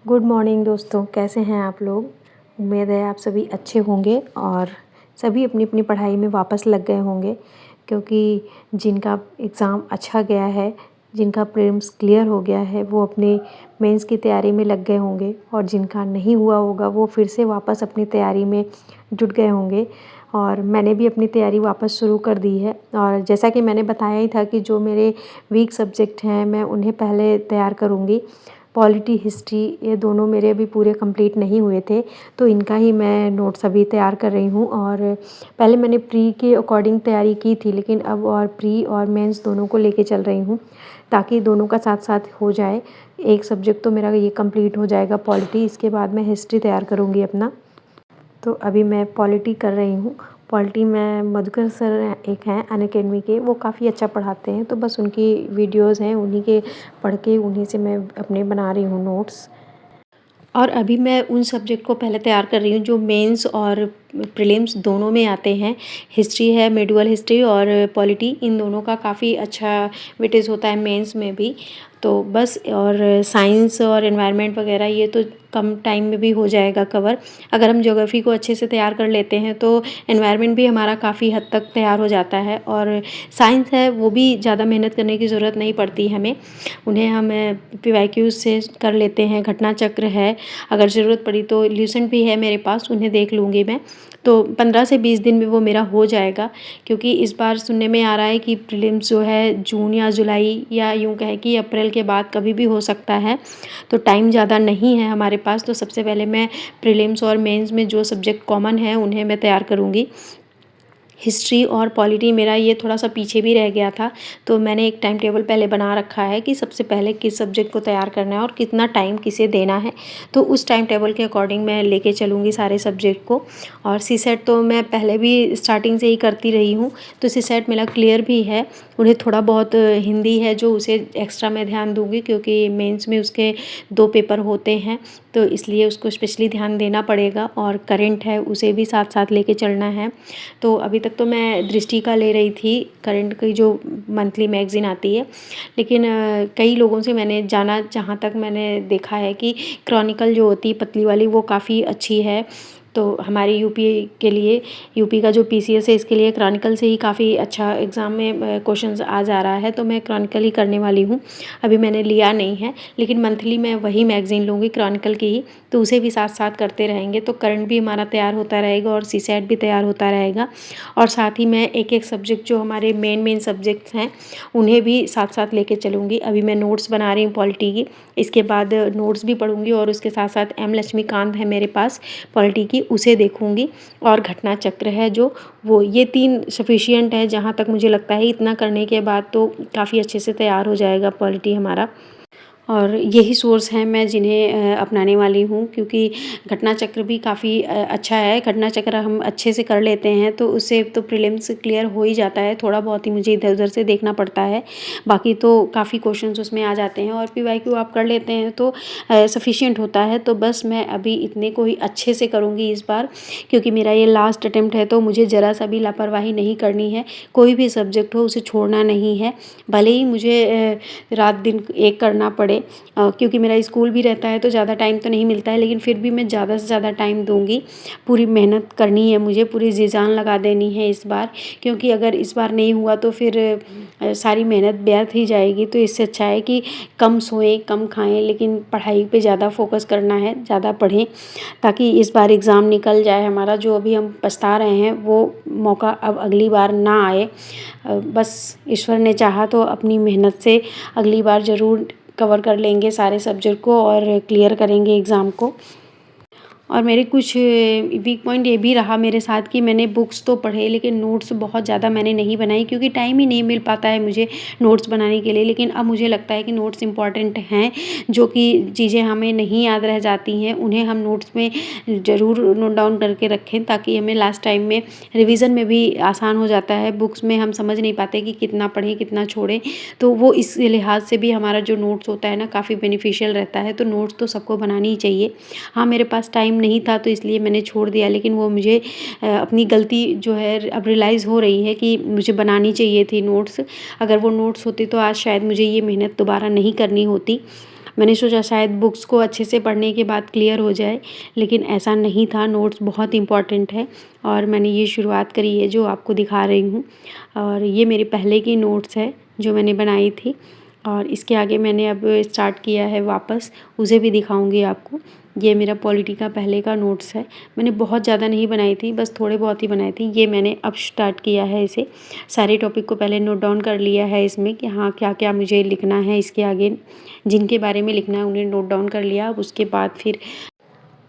Good morning दोस्तों, कैसे हैं आप लोग। उम्मीद है आप सभी अच्छे होंगे और सभी अपनी अपनी पढ़ाई में वापस लग गए होंगे, क्योंकि जिनका एग्ज़ाम अच्छा गया है, जिनका प्रीलिम्स क्लियर हो गया है, वो अपने मेंस की तैयारी में लग गए होंगे और जिनका नहीं हुआ होगा वो फिर से वापस अपनी तैयारी में जुट गए होंगे। और मैंने भी अपनी तैयारी वापस शुरू कर दी है और जैसा कि मैंने बताया ही था कि जो मेरे वीक सब्जेक्ट हैं मैं उन्हें पहले तैयार करूँगी। पॉलिटी, हिस्ट्री ये दोनों मेरे अभी पूरे कंप्लीट नहीं हुए थे, तो इनका ही मैं नोट्स अभी तैयार कर रही हूँ। और पहले मैंने प्री के अकॉर्डिंग तैयारी की थी, लेकिन अब और प्री और मेंस दोनों को लेके चल रही हूँ ताकि दोनों का साथ साथ हो जाए। एक सब्जेक्ट तो मेरा ये कंप्लीट हो जाएगा पॉलिटी, इसके बाद मैं हिस्ट्री तैयार करूँगी अपना। तो अभी मैं पॉलिटी कर रही हूँ। पॉलिटी में मधुकर सर एक हैं अनअकैडमी के, वो काफ़ी अच्छा पढ़ाते हैं, तो बस उनकी वीडियोज़ हैं, उन्हीं के पढ़ के उन्हीं से मैं अपने बना रही हूँ नोट्स। और अभी मैं उन सब्जेक्ट को पहले तैयार कर रही हूँ जो मेंस और प्रीलिम्स दोनों में आते हैं। हिस्ट्री है, मेडिवल हिस्ट्री और पॉलिटी, इन दोनों का काफ़ी अच्छा वेटेज होता है मेंस में भी। तो बस, और साइंस और एनवायरनमेंट वगैरह ये तो कम टाइम में भी हो जाएगा कवर। अगर हम ज्योग्राफी को अच्छे से तैयार कर लेते हैं तो एनवायरनमेंट भी हमारा काफ़ी हद तक तैयार हो जाता है। और साइंस है वो भी ज़्यादा मेहनत करने की ज़रूरत नहीं पड़ती हमें, उन्हें हम PYQ से कर लेते हैं। घटना चक्र है, अगर ज़रूरत पड़ी तो ल्यूसेंट भी है मेरे पास, उन्हें देख लूँगी मैं। तो 15 से 20 दिन में वो मेरा हो जाएगा, क्योंकि इस बार सुनने में आ रहा है कि प्रीलिम्स जो है जून या जुलाई या यूँ कहें कि अप्रैल के बाद कभी भी हो सकता है, तो टाइम ज़्यादा नहीं है हमारे पास। तो सबसे पहले मैं प्रीलिम्स और मेंस में जो सब्जेक्ट कॉमन है उन्हें मैं तैयार करूँगी। हिस्ट्री और पॉलिटी मेरा ये थोड़ा सा पीछे भी रह गया था, तो मैंने एक टाइम टेबल पहले बना रखा है कि सबसे पहले किस सब्जेक्ट को तैयार करना है और कितना टाइम किसे देना है। तो उस टाइम टेबल के अकॉर्डिंग मैं लेके चलूँगी सारे सब्जेक्ट को। और सीसेट तो मैं पहले भी स्टार्टिंग से ही करती रही हूँ, तो सीसेट मेरा क्लियर भी है। उन्हें थोड़ा बहुत हिंदी है जो उसे एक्स्ट्रा मैं ध्यान दूँगी, क्योंकि मेंस में उसके 2 पेपर होते हैं, तो इसलिए उसको स्पेशली ध्यान देना पड़ेगा। और करंट है उसे भी साथ साथ लेके चलना है। तो अभी तक तो मैं दृष्टि का ले रही थी, करंट की जो मंथली मैगज़ीन आती है, लेकिन कई लोगों से मैंने जाना, जहाँ तक मैंने देखा है कि क्रॉनिकल जो होती है पतली वाली वो काफ़ी अच्छी है। तो हमारी यूपी के लिए, यूपी का जो PCS है इसके लिए क्रॉनिकल से ही काफ़ी अच्छा एग्ज़ाम में क्वेश्चंस आ जा रहा है, तो मैं क्रॉनिकल ही करने वाली हूँ। अभी मैंने लिया नहीं है, लेकिन मंथली मैं वही मैगज़ीन लूँगी क्रॉनिकल की ही, तो उसे भी साथ साथ करते रहेंगे, तो करंट भी हमारा तैयार होता रहेगा और सीसेट भी तैयार होता रहेगा। और साथ ही मैं एक एक सब्जेक्ट जो हमारे मेन सब्जेक्ट्स हैं उन्हें भी साथ साथ लेके चलूँगी। अभी मैं नोट्स बना रही हूँ पॉलिटी की, इसके बाद नोट्स भी पढ़ूँगी और उसके साथ साथ M लक्ष्मीकांत है मेरे पास पॉलिटी की, उसे देखूँगी। और घटना चक्र है जो, वो ये 3 सफिशिएंट है जहाँ तक मुझे लगता है। इतना करने के बाद तो काफ़ी अच्छे से तैयार हो जाएगा पॉलिटी हमारा। और यही सोर्स हैं मैं जिन्हें अपनाने वाली हूँ, क्योंकि घटना चक्र भी काफ़ी अच्छा है। घटना चक्र हम अच्छे से कर लेते हैं तो उससे तो प्रीलिम्स क्लियर हो ही जाता है। थोड़ा बहुत ही मुझे इधर उधर से देखना पड़ता है, बाकी तो काफ़ी क्वेश्चंस उसमें आ जाते हैं। और PYQ आप कर लेते हैं तो सफिशिएंट होता है। तो बस मैं अभी इतने को ही अच्छे से करूँगी इस बार, क्योंकि मेरा ये लास्ट अटेम्प्ट है, तो मुझे ज़रा सा भी लापरवाही नहीं करनी है। कोई भी सब्जेक्ट हो उसे छोड़ना नहीं है, भले ही मुझे रात दिन एक करना पड़े। क्योंकि मेरा स्कूल भी रहता है तो ज़्यादा टाइम तो नहीं मिलता है, लेकिन फिर भी मैं ज़्यादा से ज़्यादा टाइम दूँगी। पूरी मेहनत करनी है मुझे, पूरी जी जान लगा देनी है इस बार, क्योंकि अगर इस बार नहीं हुआ तो फिर सारी मेहनत व्यर्थ ही जाएगी। तो इससे अच्छा है कि कम सोएं, कम खाएं, लेकिन पढ़ाई पे ज़्यादा फोकस करना है, ज़्यादा पढ़ें, ताकि इस बार एग्ज़ाम निकल जाए हमारा। जो अभी हम पछता रहे हैं वो मौका अब अगली बार ना आए। बस ईश्वर ने चाहा तो अपनी मेहनत से अगली बार ज़रूर कवर कर लेंगे सारे सब्जेक्ट को और क्लियर करेंगे एग्ज़ाम को। और मेरे कुछ वीक पॉइंट ये भी रहा मेरे साथ कि मैंने बुक्स तो पढ़े, लेकिन नोट्स बहुत ज़्यादा मैंने नहीं बनाई, क्योंकि टाइम ही नहीं मिल पाता है मुझे नोट्स बनाने के लिए। लेकिन अब मुझे लगता है कि नोट्स इम्पॉर्टेंट हैं, जो कि चीज़ें हमें नहीं याद रह जाती हैं उन्हें हम नोट्स में ज़रूर नोट डाउन करके रखें, ताकि हमें लास्ट टाइम में रिविज़न में भी आसान हो जाता है। बुक्स में हम समझ नहीं पाते कि कितना पढ़ें कितना छोड़ें, तो वो इस लिहाज से भी हमारा जो नोट्स होता है ना काफ़ी बेनिफिशियल रहता है। तो नोट्स तो सबको बनानी ही चाहिए। हाँ, मेरे पास टाइम नहीं था तो इसलिए मैंने छोड़ दिया, लेकिन वो मुझे अपनी गलती जो है अब रियलाइज़ हो रही है कि मुझे बनानी चाहिए थी नोट्स। अगर वो नोट्स होती तो आज शायद मुझे ये मेहनत दोबारा नहीं करनी होती। मैंने सोचा शायद बुक्स को अच्छे से पढ़ने के बाद क्लियर हो जाए, लेकिन ऐसा नहीं था। नोट्स बहुत इम्पॉर्टेंट है और मैंने ये शुरुआत करी है जो आपको दिखा रही हूँ। और ये मेरे पहले की नोट्स है जो मैंने बनाई थी, और इसके आगे मैंने अब स्टार्ट किया है वापस, उसे भी दिखाऊंगी आपको। ये मेरा पॉलिटी का पहले का नोट्स है। मैंने बहुत ज़्यादा नहीं बनाई थी, बस थोड़े बहुत ही बनाए थे। ये मैंने अब स्टार्ट किया है इसे। सारे टॉपिक को पहले नोट डाउन कर लिया है इसमें कि हाँ क्या क्या मुझे लिखना है, इसके आगे जिनके बारे में लिखना है उन्हें नोट डाउन कर लिया। अब उसके बाद फिर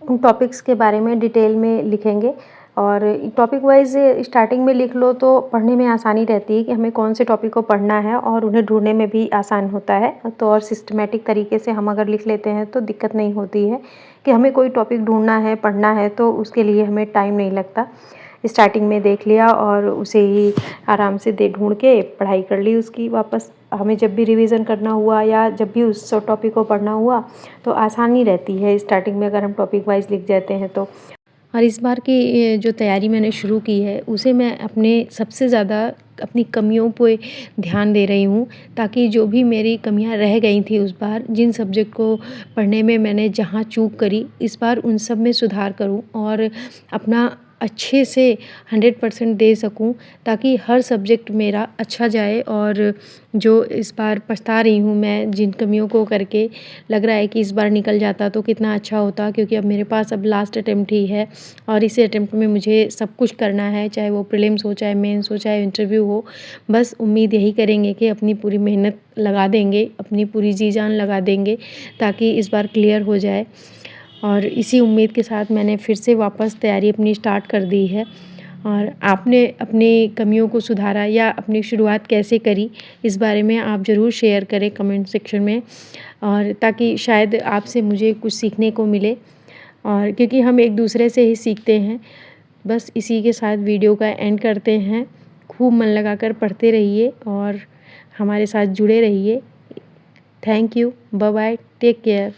उन टॉपिक्स के बारे में डिटेल में लिखेंगे। और टॉपिक वाइज स्टार्टिंग में लिख लो तो पढ़ने में आसानी रहती है कि हमें कौन से टॉपिक को पढ़ना है, और उन्हें ढूंढने में भी आसान होता है। तो और सिस्टमेटिक तरीके से हम अगर लिख लेते हैं तो दिक्कत नहीं होती है कि हमें कोई टॉपिक ढूंढना है, पढ़ना है, तो उसके लिए हमें टाइम नहीं लगता। स्टार्टिंग में देख लिया और उसे ही आराम से ढूंढ के पढ़ाई कर ली उसकी वापस। हमें जब भी रिवीज़न करना हुआ या जब भी उस टॉपिक को पढ़ना हुआ तो आसानी रहती है स्टार्टिंग में अगर हम टॉपिक वाइज लिख जाते हैं तो। और इस बार की जो तैयारी मैंने शुरू की है उसे मैं अपने सबसे ज़्यादा अपनी कमियों पे ध्यान दे रही हूँ, ताकि जो भी मेरी कमियां रह गई थी उस बार, जिन सब्जेक्ट को पढ़ने में मैंने जहाँ चूक करी, इस बार उन सब में सुधार करूँ और अपना अच्छे से 100% दे सकूँ, ताकि हर सब्जेक्ट मेरा अच्छा जाए। और जो इस बार पछता रही हूँ मैं जिन कमियों को करके, लग रहा है कि इस बार निकल जाता तो कितना अच्छा होता, क्योंकि अब मेरे पास अब लास्ट अटेम्प्ट ही है और इस अटेम्प्ट में मुझे सब कुछ करना है, चाहे वो प्रीलिम्स हो, चाहे मेंस हो, चाहे इंटरव्यू हो। बस उम्मीद यही करेंगे कि अपनी पूरी मेहनत लगा देंगे, अपनी पूरी जी जान लगा देंगे, ताकि इस बार क्लियर हो जाए। और इसी उम्मीद के साथ मैंने फिर से वापस तैयारी अपनी स्टार्ट कर दी है। और आपने अपनी कमियों को सुधारा या अपनी शुरुआत कैसे करी, इस बारे में आप ज़रूर शेयर करें कमेंट सेक्शन में, और ताकि शायद आपसे मुझे कुछ सीखने को मिले, और क्योंकि हम एक दूसरे से ही सीखते हैं। बस इसी के साथ वीडियो का एंड करते हैं। खूब मन लगाकर पढ़ते रहिए और हमारे साथ जुड़े रहिए। Thank you, bye bye, take care.